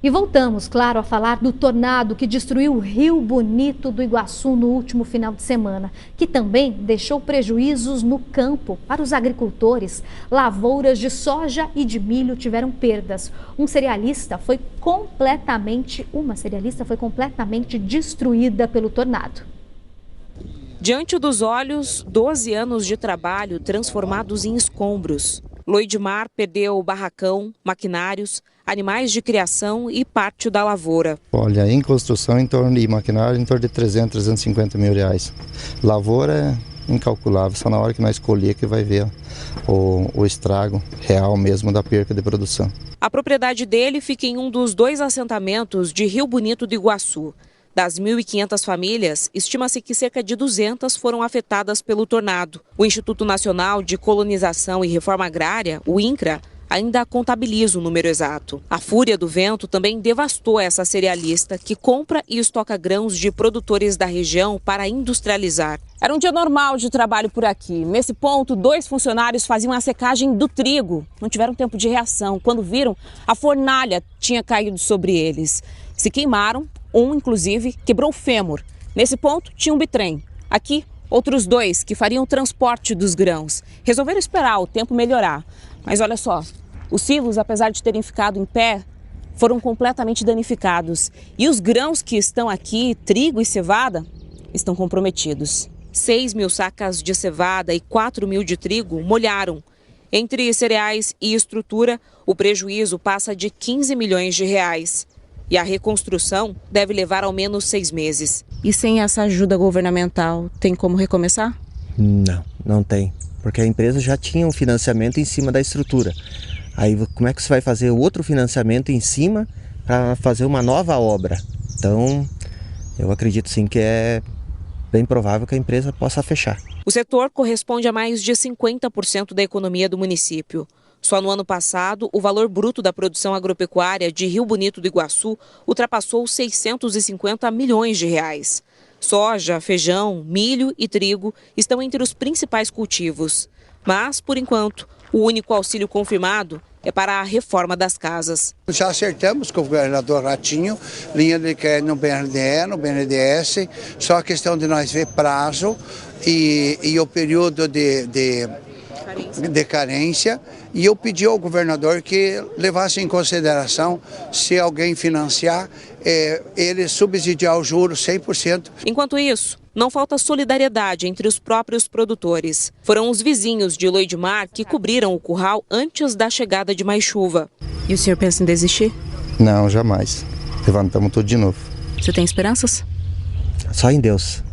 E voltamos, claro, a falar do tornado que destruiu o Rio Bonito do Iguaçu no último final de semana, que também deixou prejuízos no campo para os agricultores. Lavouras de soja e de milho tiveram perdas. Uma cerealista foi completamente destruída pelo tornado. Diante dos olhos, 12 anos de trabalho transformados em escombros. Loidmar perdeu o barracão, maquinários, animais de criação e parte da lavoura. Olha, em construção e maquinário em torno de 300, 350 mil reais. Lavoura é incalculável, só na hora que nós colher que vai ver o estrago real mesmo da perca de produção. A propriedade dele fica em um dos 2 assentamentos de Rio Bonito do Iguaçu. Das 1.500 famílias, estima-se que cerca de 200 foram afetadas pelo tornado. O Instituto Nacional de Colonização e Reforma Agrária, o INCRA, ainda contabiliza o número exato. A fúria do vento também devastou essa cerealista, que compra e estoca grãos de produtores da região para industrializar. Era um dia normal de trabalho por aqui. Nesse ponto, 2 funcionários faziam a secagem do trigo. Não tiveram tempo de reação. Quando viram, a fornalha tinha caído sobre eles. Se queimaram. Um, inclusive, quebrou o fêmur. Nesse ponto, tinha um bitrem. Aqui, outros 2 que fariam o transporte dos grãos. Resolveram esperar o tempo melhorar. Mas olha só, os silos, apesar de terem ficado em pé, foram completamente danificados. E os grãos que estão aqui, trigo e cevada, estão comprometidos. 6.000 sacas de cevada e 4.000 de trigo molharam. Entre cereais e estrutura, o prejuízo passa de 15 milhões de reais. E a reconstrução deve levar ao menos 6 meses. E sem essa ajuda governamental, tem como recomeçar? Não tem. Porque a empresa já tinha um financiamento em cima da estrutura. Aí como é que você vai fazer outro financiamento em cima para fazer uma nova obra? Então, eu acredito sim que é bem provável que a empresa possa fechar. O setor corresponde a mais de 50% da economia do município. Só no ano passado, o valor bruto da produção agropecuária de Rio Bonito do Iguaçu ultrapassou 650 milhões de reais. Soja, feijão, milho e trigo estão entre os principais cultivos. Mas, por enquanto, o único auxílio confirmado é para a reforma das casas. Já acertamos com o governador Ratinho, linha de crédito no BNDE, no BNDES, só a questão de nós ver prazo e o período de carência. E eu pedi ao governador que levasse em consideração, se alguém financiar, ele subsidiar o juro 100%. Enquanto isso, não falta solidariedade entre os próprios produtores. Foram os vizinhos de Loidmar que cobriram o curral antes da chegada de mais chuva. E o senhor pensa em desistir? Não, jamais. Levantamos tudo de novo. Você tem esperanças? Só em Deus.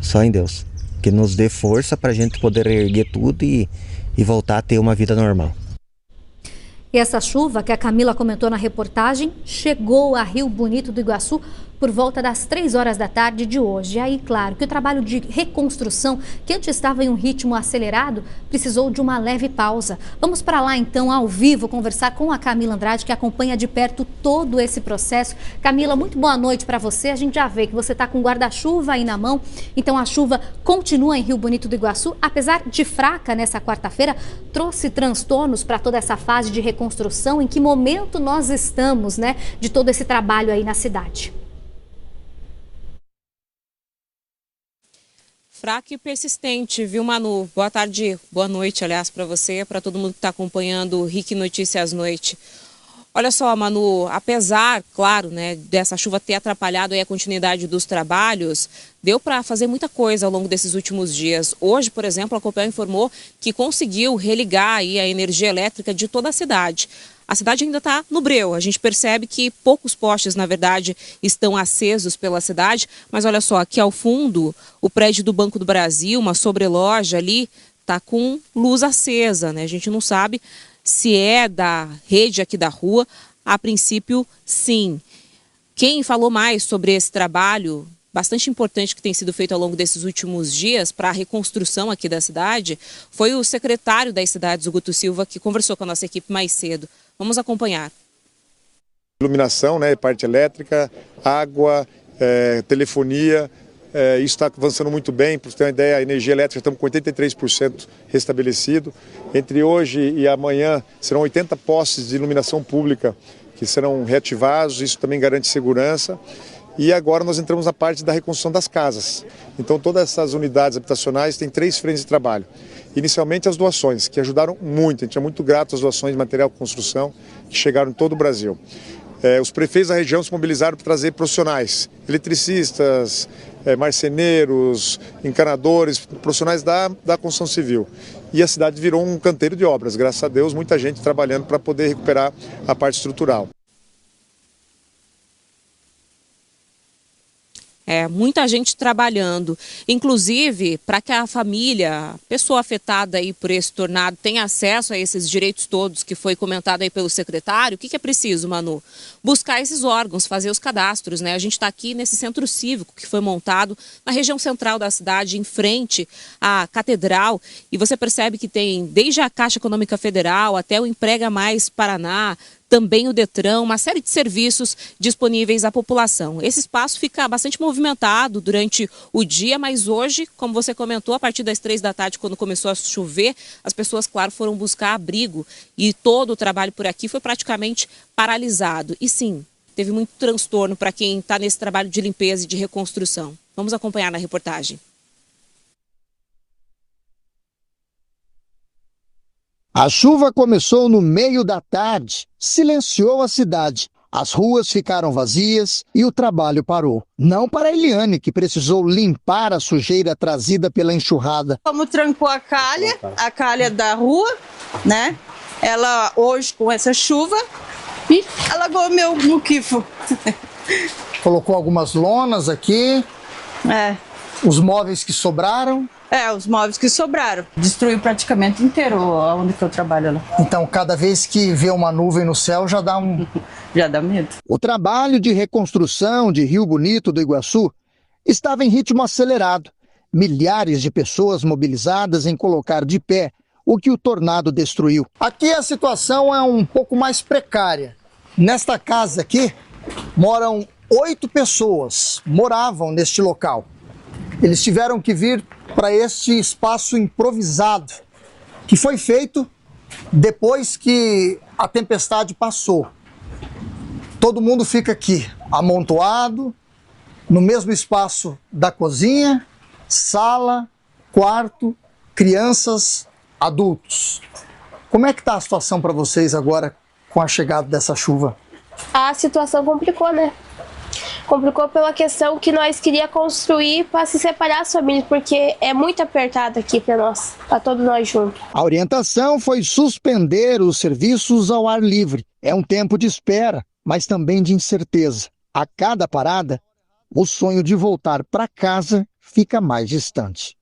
Só em Deus. Que nos dê força para a gente poder erguer tudo e voltar a ter uma vida normal. E essa chuva que a Camila comentou na reportagem chegou a Rio Bonito do Iguaçu por volta das 3 horas da tarde de hoje. E aí, claro, que o trabalho de reconstrução, que antes estava em um ritmo acelerado, precisou de uma leve pausa. Vamos para lá, então, ao vivo, conversar com a Camila Andrade, que acompanha de perto todo esse processo. Camila, muito boa noite para você. A gente já vê que você está com guarda-chuva aí na mão. Então, a chuva continua em Rio Bonito do Iguaçu. Apesar de fraca nessa quarta-feira, trouxe transtornos para toda essa fase de reconstrução. Em que momento nós estamos, né, de todo esse trabalho aí na cidade? Fraca e persistente, viu, Manu? Boa tarde, boa noite, aliás, para você, para todo mundo que está acompanhando o RIC Notícias Noite. Olha só, Manu, apesar, claro, né, dessa chuva ter atrapalhado aí a continuidade dos trabalhos, deu para fazer muita coisa ao longo desses últimos dias. Hoje, por exemplo, a Copel informou que conseguiu religar aí a energia elétrica de toda a cidade. A cidade ainda está no breu, a gente percebe que poucos postes, na verdade, estão acesos pela cidade, mas olha só, aqui ao fundo, o prédio do Banco do Brasil, uma sobreloja ali, está com luz acesa, né? A gente não sabe se é da rede aqui da rua, a princípio, sim. Quem falou mais sobre esse trabalho bastante importante que tem sido feito ao longo desses últimos dias para a reconstrução aqui da cidade foi o secretário das cidades, o Guto Silva, que conversou com a nossa equipe mais cedo. Vamos acompanhar. Iluminação, né, parte elétrica, água, telefonia, isso está avançando muito bem. Para você ter uma ideia, a energia elétrica estamos com 83% restabelecido. Entre hoje e amanhã serão 80 postes de iluminação pública que serão reativados, isso também garante segurança. E agora nós entramos na parte da reconstrução das casas. Então todas essas unidades habitacionais têm 3 frentes de trabalho. Inicialmente as doações, que ajudaram muito, a gente é muito grato às doações de material de construção que chegaram em todo o Brasil. Os prefeitos da região se mobilizaram para trazer profissionais, eletricistas, marceneiros, encanadores, profissionais da construção civil. E a cidade virou um canteiro de obras, graças a Deus, muita gente trabalhando para poder recuperar a parte estrutural. Muita gente trabalhando, inclusive para que a família, a pessoa afetada aí por esse tornado, tenha acesso a esses direitos todos que foi comentado aí pelo secretário. O que é preciso, Manu? Buscar esses órgãos, fazer os cadastros, né? A gente está aqui nesse centro cívico que foi montado na região central da cidade, em frente à catedral, e você percebe que tem desde a Caixa Econômica Federal até o Emprega Mais Paraná, também o Detran, uma série de serviços disponíveis à população. Esse espaço fica bastante movimentado durante o dia, mas hoje, como você comentou, a partir das 3 da tarde, quando começou a chover, as pessoas, claro, foram buscar abrigo e todo o trabalho por aqui foi praticamente paralisado. E sim, teve muito transtorno para quem está nesse trabalho de limpeza e de reconstrução. Vamos acompanhar na reportagem. A chuva começou no meio da tarde, silenciou a cidade. As ruas ficaram vazias e o trabalho parou. Não para a Eliane, que precisou limpar a sujeira trazida pela enxurrada. Como trancou a calha da rua, né? Ela hoje, com essa chuva, alagou meu muquifo. Colocou algumas lonas aqui. Os móveis que sobraram. Os móveis que sobraram. Destruiu praticamente inteiro onde que eu trabalho lá. Então, cada vez que vê uma nuvem no céu, já dá Já dá medo. O trabalho de reconstrução de Rio Bonito do Iguaçu estava em ritmo acelerado. Milhares de pessoas mobilizadas em colocar de pé o que o tornado destruiu. Aqui a situação é um pouco mais precária. Nesta casa aqui, moram 8 pessoas, moravam neste local. Eles tiveram que vir para este espaço improvisado, que foi feito depois que a tempestade passou. Todo mundo fica aqui, amontoado, no mesmo espaço da cozinha, sala, quarto, crianças, adultos. Como é que está a situação para vocês agora com a chegada dessa chuva? A situação complicou, né? Complicou pela questão que nós queríamos construir para se separar as famílias, porque é muito apertado aqui para nós, para todos nós juntos. A orientação foi suspender os serviços ao ar livre. É um tempo de espera, mas também de incerteza. A cada parada, o sonho de voltar para casa fica mais distante.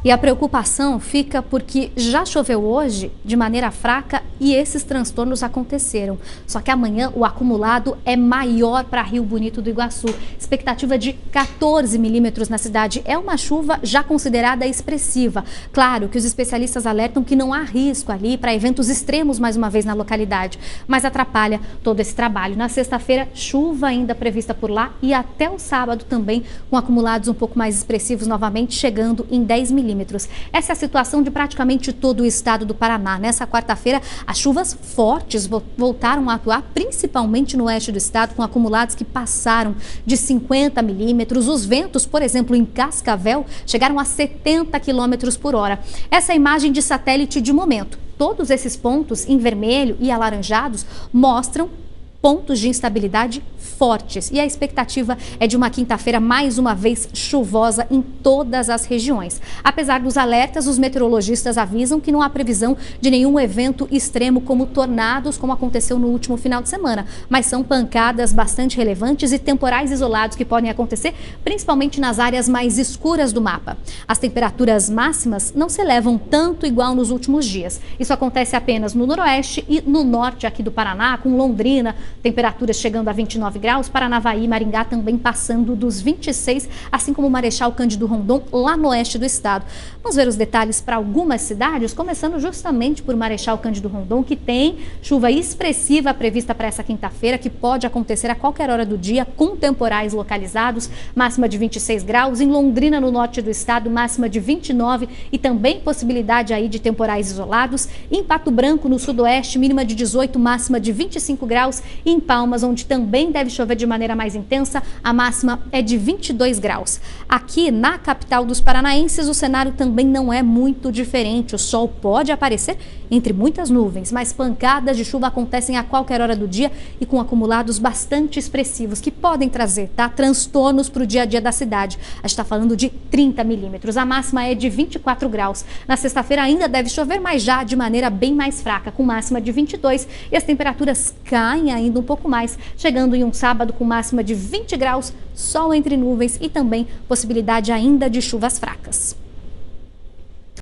E a preocupação fica porque já choveu hoje de maneira fraca e esses transtornos aconteceram. Só que amanhã o acumulado é maior para Rio Bonito do Iguaçu. Expectativa de 14 milímetros na cidade. É uma chuva já considerada expressiva. Claro que os especialistas alertam que não há risco ali para eventos extremos mais uma vez na localidade. Mas atrapalha todo esse trabalho. Na sexta-feira, chuva ainda prevista por lá e até o sábado também com acumulados um pouco mais expressivos novamente, chegando em 10 milímetros. Essa é a situação de praticamente todo o estado do Paraná. Nessa quarta-feira, as chuvas fortes voltaram a atuar, principalmente no oeste do estado, com acumulados que passaram de 50 milímetros. Os ventos, por exemplo, em Cascavel, chegaram a 70 quilômetros por hora. Essa é a imagem de satélite de momento. Todos esses pontos em vermelho e alaranjados mostram pontos de instabilidade fortes. E a expectativa é de uma quinta-feira mais uma vez chuvosa em todas as regiões. Apesar dos alertas, os meteorologistas avisam que não há previsão de nenhum evento extremo como tornados, como aconteceu no último final de semana. Mas são pancadas bastante relevantes e temporais isolados que podem acontecer, principalmente nas áreas mais escuras do mapa. As temperaturas máximas não se elevam tanto igual nos últimos dias. Isso acontece apenas no noroeste e no norte aqui do Paraná, com Londrina, Temperaturas chegando a 29 graus, Paranavaí e Maringá também passando dos 26, assim como Marechal Cândido Rondon, lá no oeste do estado. Vamos ver os detalhes para algumas cidades, começando justamente por Marechal Cândido Rondon, que tem chuva expressiva prevista para essa quinta-feira, que pode acontecer a qualquer hora do dia, com temporais localizados, máxima de 26 graus. Em Londrina, no norte do estado, máxima de 29 e também possibilidade aí de temporais isolados. Em Pato Branco, no sudoeste, mínima de 18, máxima de 25 graus. E em Palmas, onde também deve chover de maneira mais intensa, a máxima é de 22 graus. Aqui na capital dos paranaenses, o cenário também não é muito diferente. O sol pode aparecer entre muitas nuvens, mas pancadas de chuva acontecem a qualquer hora do dia e com acumulados bastante expressivos que podem trazer transtornos para o dia a dia da cidade. A gente está falando de 30 milímetros. A máxima é de 24 graus. Na sexta-feira ainda deve chover, mas já de maneira bem mais fraca, com máxima de 22, e as temperaturas caem ainda um pouco mais, chegando em um sábado com máxima de 20 graus, sol entre nuvens e também possibilidade ainda de chuvas fracas.